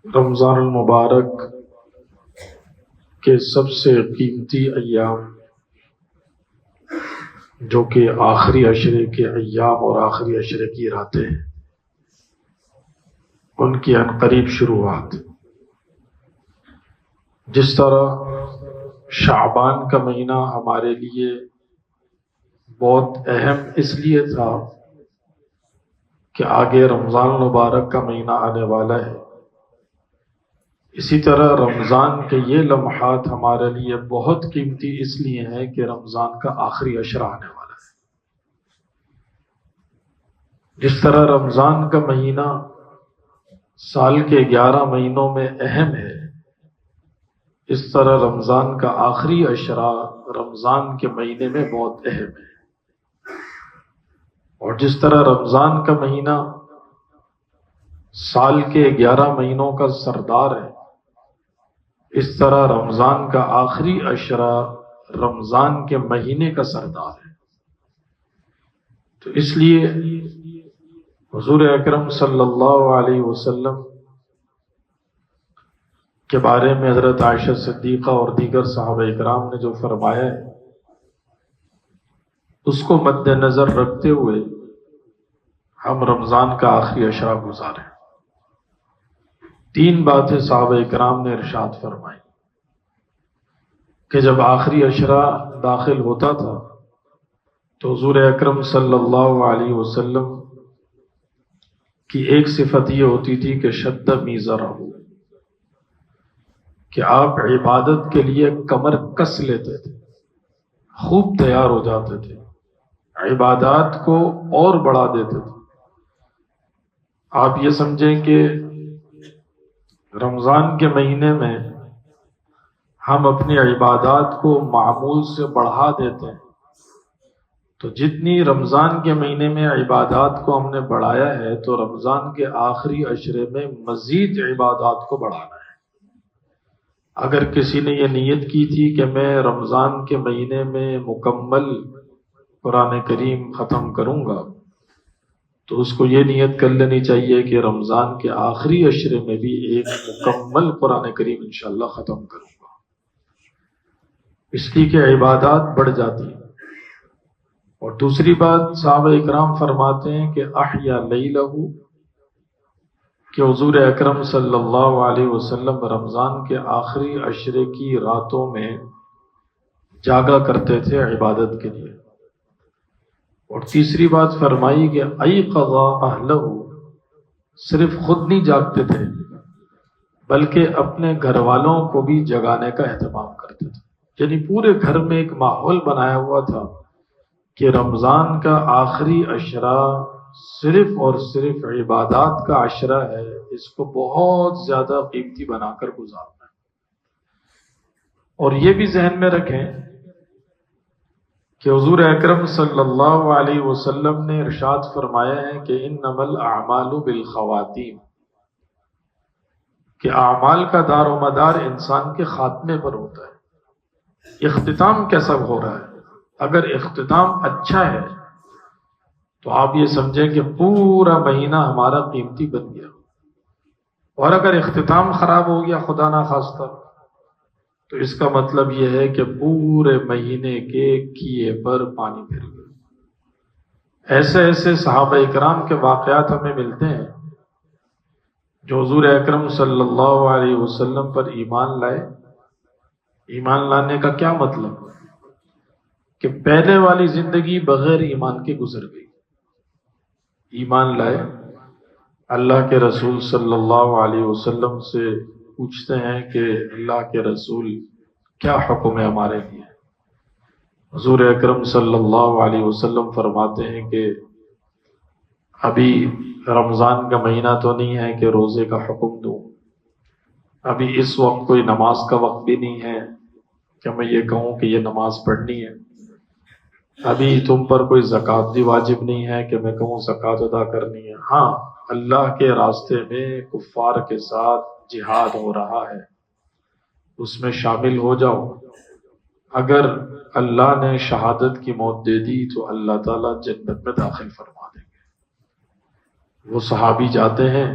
رمضان المبارک کے سب سے قیمتی ایام جو کہ آخری عشرے کے ایام اور آخری عشرے کی راتیں ہیں، ان کی عنقریب شروعات۔ جس طرح شعبان کا مہینہ ہمارے لیے بہت اہم اس لیے تھا کہ آگے رمضان المبارک کا مہینہ آنے والا ہے، اسی طرح رمضان کے یہ لمحات ہمارے لیے بہت قیمتی اس لیے ہیں کہ رمضان کا آخری عشرہ آنے والا ہے۔ جس طرح رمضان کا مہینہ سال کے 11 مہینوں میں اہم ہے، اس طرح رمضان کا آخری عشرہ رمضان کے مہینے میں بہت اہم ہے۔ اور جس طرح رمضان کا مہینہ سال کے 11 مہینوں کا سردار ہے، اس طرح رمضان کا آخری عشرہ رمضان کے مہینے کا سردار ہے۔ تو اس لیے حضور اکرم صلی اللہ علیہ وسلم کے بارے میں حضرت عائشہ صدیقہ اور دیگر صحابہ اکرام نے جو فرمایا ہے، اس کو مد نظر رکھتے ہوئے ہم رمضان کا آخری عشرہ گزاریں۔ 3 باتیں صحابہ اکرام نے ارشاد فرمائی کہ جب آخری عشرہ داخل ہوتا تھا تو حضور اکرم صلی اللہ علیہ وسلم کی ایک صفت یہ ہوتی تھی کہ شد میزرہ، کہ آپ عبادت کے لیے کمر کس لیتے تھے، خوب تیار ہو جاتے تھے، عبادات کو اور بڑھا دیتے تھے۔ آپ یہ سمجھیں کہ رمضان کے مہینے میں ہم اپنی عبادات کو معمول سے بڑھا دیتے ہیں، تو جتنی رمضان کے مہینے میں عبادات کو ہم نے بڑھایا ہے تو رمضان کے آخری عشرے میں مزید عبادات کو بڑھانا ہے۔ اگر کسی نے یہ نیت کی تھی کہ میں رمضان کے مہینے میں مکمل قرآن کریم ختم کروں گا، تو اس کو یہ نیت کر لینی چاہیے کہ رمضان کے آخری عشرے میں بھی ایک مکمل قرآن کریم انشاءاللہ ختم کروں گا، اس لیے کہ عبادات بڑھ جاتی ہیں۔ اور دوسری بات صحابہ اکرام فرماتے ہیں کہ احیا لیلہ، کہ حضور اکرم صلی اللہ علیہ وسلم رمضان کے آخری عشرے کی راتوں میں جاگا کرتے تھے عبادت کے لیے۔ اور تیسری بات فرمائی کہ ایقظ اہلہ، صرف خود نہیں جاگتے تھے بلکہ اپنے گھر والوں کو بھی جگانے کا اہتمام کرتے تھے، یعنی پورے گھر میں ایک ماحول بنایا ہوا تھا کہ رمضان کا آخری عشرہ صرف اور صرف عبادات کا عشرہ ہے، اس کو بہت زیادہ قیمتی بنا کر گزارنا ہے۔ اور یہ بھی ذہن میں رکھیں کہ حضور اکرم صلی اللہ علیہ وسلم نے ارشاد فرمایا ہے کہ انما الاعمال بالخواتیم، کہ اعمال کا دار و مدار انسان کے خاتمے پر ہوتا ہے۔ اختتام کیسا ہو رہا ہے؟ اگر اختتام اچھا ہے تو آپ یہ سمجھیں کہ پورا مہینہ ہمارا قیمتی بن گیا، اور اگر اختتام خراب ہو گیا خدا نخواستہ تو اس کا مطلب یہ ہے کہ پورے مہینے کے کیے پر پانی پھر گیا۔ ایسے ایسے صحابہ اکرام کے واقعات ہمیں ملتے ہیں جو حضور اکرم صلی اللہ علیہ وسلم پر ایمان لائے۔ ایمان لانے کا کیا مطلب؟ کہ پہلے والی زندگی بغیر ایمان کے گزر گئی، ایمان لائے، اللہ کے رسول صلی اللہ علیہ وسلم سے پوچھتے ہیں کہ اللہ کے رسول کیا حکم ہے ہمارے لیے؟ حضور اکرم صلی اللہ علیہ وسلم فرماتے ہیں کہ ابھی رمضان کا مہینہ تو نہیں ہے کہ روزے کا حکم دوں، ابھی اس وقت کوئی نماز کا وقت بھی نہیں ہے کہ میں یہ کہوں کہ یہ نماز پڑھنی ہے، ابھی تم پر کوئی زکوٰۃ بھی واجب نہیں ہے کہ میں کہوں زکوٰۃ ادا کرنی ہے۔ ہاں، اللہ کے راستے میں کفار کے ساتھ جہاد ہو رہا ہے، اس میں شامل ہو جاؤ۔ اگر اللہ نے شہادت کی موت دے دی تو اللہ تعالیٰ جنت میں داخل فرما دیں گے۔ وہ صحابی جاتے ہیں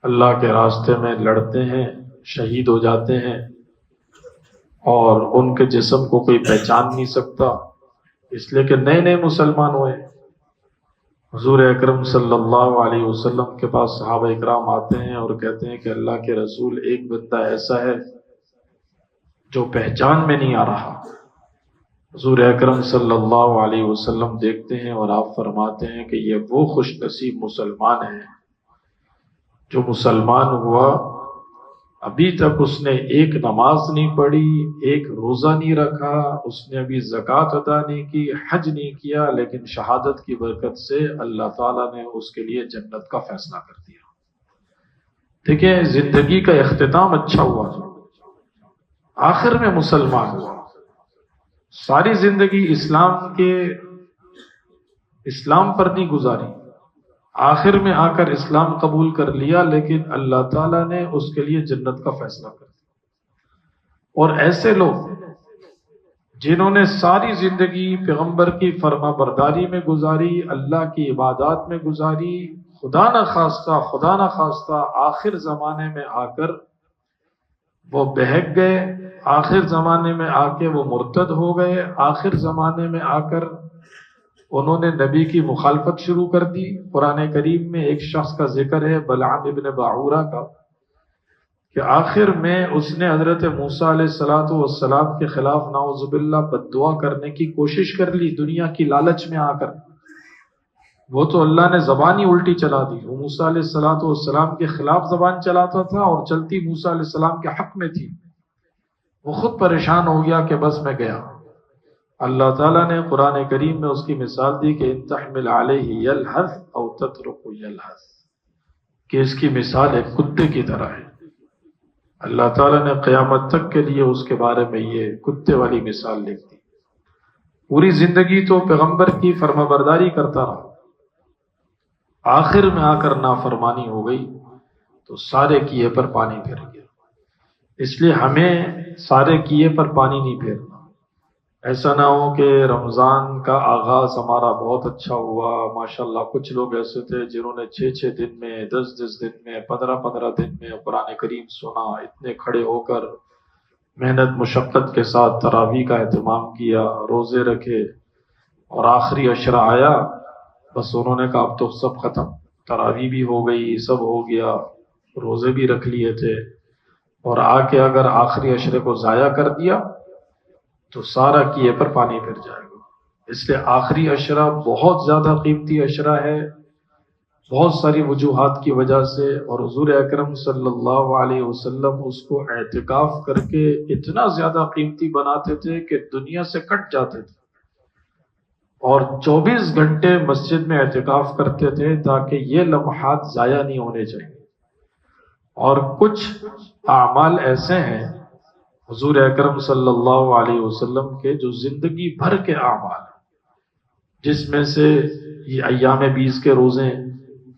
اللہ کے راستے میں لڑتے ہیں، شہید ہو جاتے ہیں، اور ان کے جسم کو کوئی پہچان نہیں سکتا، اس لیے کہ نئے نئے مسلمان ہوئے۔ حضور اکرم صلی اللہ علیہ وسلم کے پاس صحابہ اکرام آتے ہیں اور کہتے ہیں کہ اللہ کے رسول، ایک بندہ ایسا ہے جو پہچان میں نہیں آ رہا۔ حضور اکرم صلی اللہ علیہ وسلم دیکھتے ہیں اور آپ فرماتے ہیں کہ یہ وہ خوش نصیب مسلمان ہے جو مسلمان ہوا، ابھی تک اس نے ایک نماز نہیں پڑھی، ایک روزہ نہیں رکھا، اس نے ابھی زکوٰۃ ادا نہیں کی، حج نہیں کیا، لیکن شہادت کی برکت سے اللہ تعالیٰ نے اس کے لیے جنت کا فیصلہ کر دیا۔ دیکھیں، زندگی کا اختتام اچھا ہوا، آخر میں مسلمان ہوا۔ ساری زندگی اسلام پر نہیں گزاری، آخر میں آ کر اسلام قبول کر لیا، لیکن اللہ تعالیٰ نے اس کے لیے جنت کا فیصلہ کر دیا۔ اور ایسے لوگ جنہوں نے ساری زندگی پیغمبر کی فرما برداری میں گزاری، اللہ کی عبادات میں گزاری، خدا نہ خواستہ آخر زمانے میں آ کر وہ بہک گئے، آخر زمانے میں آ کے وہ مرتد ہو گئے، آخر زمانے میں آ کر انہوں نے نبی کی مخالفت شروع کر دی۔ قرآن کریم میں ایک شخص کا ذکر ہے، بلعام ابن باعورہ کا، کہ آخر میں اس نے حضرت موسیٰ علیہ السلام کے خلاف نعوذ باللہ بد دعا کرنے کی کوشش کر لی دنیا کی لالچ میں آ کر۔ وہ تو اللہ نے زبان ہی الٹی چلا دی، وہ موسیٰ علیہ السلام کے خلاف زبان چلاتا تھا اور چلتی موسیٰ علیہ السلام کے حق میں تھی۔ وہ خود پریشان ہو گیا کہ بس میں گیا۔ اللہ تعالیٰ نے قرآن کریم میں اس کی مثال دی کہ ان تحمل علیہ یلہث او تترکہ یلہث، کہ اس کی مثال ایک کتے کی طرح ہے۔ اللہ تعالیٰ نے قیامت تک کے لیے اس کے بارے میں یہ کتے والی مثال لکھ دی۔ پوری زندگی تو پیغمبر کی فرما برداری کرتا رہا، آخر میں آ کر نافرمانی ہو گئی تو سارے کیے پر پانی پھر گیا۔ اس لیے ہمیں سارے کیے پر پانی نہیں پھیرنا۔ ایسا نہ ہو کہ رمضان کا آغاز ہمارا بہت اچھا ہوا، ماشاءاللہ کچھ لوگ ایسے تھے جنہوں نے 6 دن میں، 10 دن میں، 15 دن میں قرآن کریم سنا، اتنے کھڑے ہو کر محنت مشقت کے ساتھ تراویح کا اہتمام کیا، روزے رکھے، اور آخری عشرہ آیا، بس انہوں نے کہا اب تو سب ختم، تراویح بھی ہو گئی، سب ہو گیا، روزے بھی رکھ لیے تھے، اور آ کے اگر آخری عشرے کو ضائع کر دیا تو سارا کیے پر پانی پھر جائے گا۔ اس لیے آخری عشرہ بہت زیادہ قیمتی عشرہ ہے، بہت ساری وجوہات کی وجہ سے، اور حضور اکرم صلی اللہ علیہ وسلم اس کو اعتکاف کر کے اتنا زیادہ قیمتی بناتے تھے کہ دنیا سے کٹ جاتے تھے، اور 24 گھنٹے مسجد میں اعتکاف کرتے تھے تاکہ یہ لمحات ضائع نہیں ہونے چاہیے۔ اور کچھ اعمال ایسے ہیں حضور اکرم صلی اللہ علیہ وسلم کے جو زندگی بھر کے اعمال ہیں، جس میں سے یہ ایام 20 کے روزے،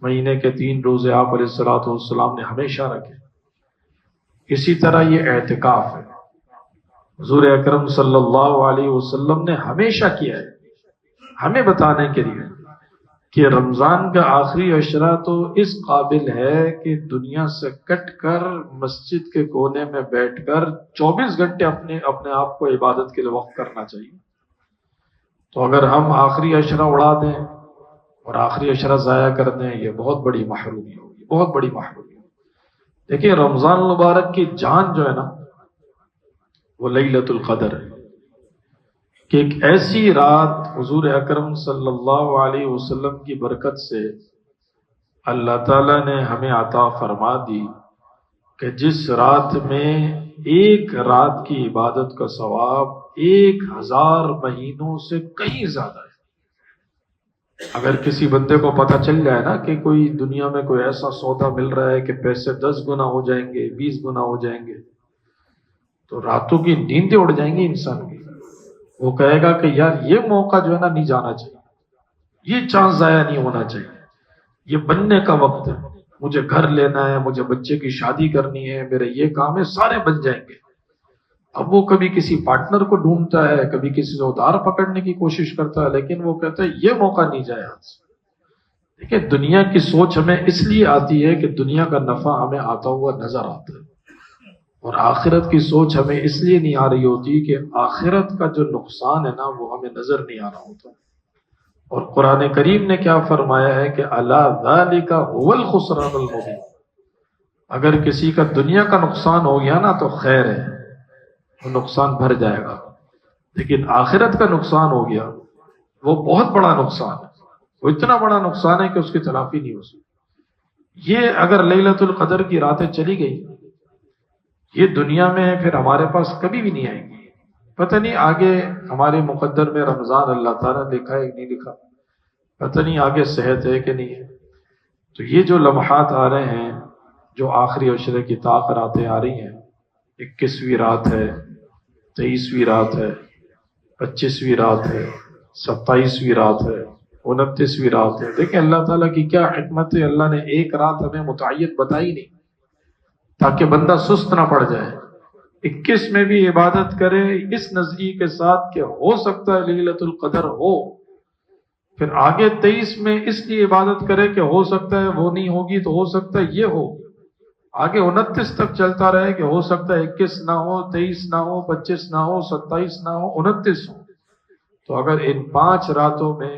مہینے کے 3 روزے آپ علیہ السلام نے ہمیشہ رکھے۔ اسی طرح یہ اعتکاف ہے، حضور اکرم صلی اللہ علیہ وسلم نے ہمیشہ کیا ہے، ہمیں بتانے کے لیے کہ رمضان کا آخری عشرہ تو اس قابل ہے کہ دنیا سے کٹ کر مسجد کے کونے میں بیٹھ کر 24 گھنٹے اپنے آپ کو عبادت کے لیے وقف کرنا چاہیے۔ تو اگر ہم آخری عشرہ اڑا دیں اور آخری عشرہ ضائع کر دیں، یہ بہت بڑی محرومی ہوگی، بہت بڑی محرومی ہوگی۔ دیکھیں، رمضان المبارک کی جان جو ہے نا، وہ لیلۃ القدر ہے، کہ ایک ایسی رات حضور اکرم صلی اللہ علیہ وسلم کی برکت سے اللہ تعالیٰ نے ہمیں عطا فرما دی کہ جس رات میں ایک رات کی عبادت کا ثواب 1000 مہینوں سے کہیں زیادہ ہے۔ اگر کسی بندے کو پتہ چل جائے نا کہ کوئی دنیا میں کوئی ایسا سودا مل رہا ہے کہ پیسے 10 گنا ہو جائیں گے، 20 گنا ہو جائیں گے، تو راتوں کی نیندیں اڑ جائیں گی انسان کی۔ وہ کہے گا کہ یار یہ موقع جو ہے نا نہیں جانا چاہیے، یہ چانس ضائع نہیں ہونا چاہیے، یہ بننے کا وقت ہے، مجھے گھر لینا ہے، مجھے بچے کی شادی کرنی ہے، میرے یہ کام ہے، سارے بن جائیں گے۔ اب وہ کبھی کسی پارٹنر کو ڈھونڈتا ہے، کبھی کسی سے ادھار پکڑنے کی کوشش کرتا ہے، لیکن وہ کہتا ہے یہ موقع نہیں جائے ہاتھ سے۔ دیکھیں دنیا کی سوچ ہمیں اس لیے آتی ہے کہ دنیا کا نفع ہمیں آتا ہوا نظر آتا ہے، اور آخرت کی سوچ ہمیں اس لیے نہیں آ رہی ہوتی کہ آخرت کا جو نقصان ہے نا وہ ہمیں نظر نہیں آ رہا ہوتا۔ اور قرآن کریم نے کیا فرمایا ہے کہ الا ذالک هو الخسران المبین، اگر کسی کا دنیا کا نقصان ہو گیا نا تو خیر ہے، وہ نقصان بھر جائے گا، لیکن آخرت کا نقصان ہو گیا وہ بہت بڑا نقصان ہے، وہ اتنا بڑا نقصان ہے کہ اس کی تلافی نہیں ہو سکتی۔ یہ اگر لیلۃ القدر کی راتیں چلی گئی، یہ دنیا میں پھر ہمارے پاس کبھی بھی نہیں آئیں گی۔ پتہ نہیں آگے ہمارے مقدر میں رمضان اللہ تعالیٰ نے لکھا ہے کہ نہیں لکھا، پتہ نہیں آگے صحت ہے کہ نہیں ہے۔ تو یہ جو لمحات آ رہے ہیں، جو آخری عشرے کی طاق راتیں آ رہی ہیں، 21ویں رات ہے، 23ویں رات ہے، 25ویں رات ہے، 27ویں رات ہے، 29ویں رات ہے۔ دیکھیں اللہ تعالیٰ کی کیا حکمت ہے، اللہ نے ایک رات ہمیں متعین بتائی نہیں تاکہ بندہ سست نہ پڑ جائے۔ 21 میں بھی عبادت کرے اس نظریے کے ساتھ کہ ہو سکتا ہے لیلۃ القدر ہو، پھر آگے 23 میں اس لیے عبادت کرے کہ ہو سکتا ہے وہ نہیں ہوگی تو ہو سکتا ہے یہ ہو، آگے 29 تک چلتا رہے کہ ہو سکتا ہے 21 نہ ہو، 23 نہ ہو، 25 نہ ہو، 27 نہ ہو، 29 ہو۔ تو اگر ان 5 راتوں میں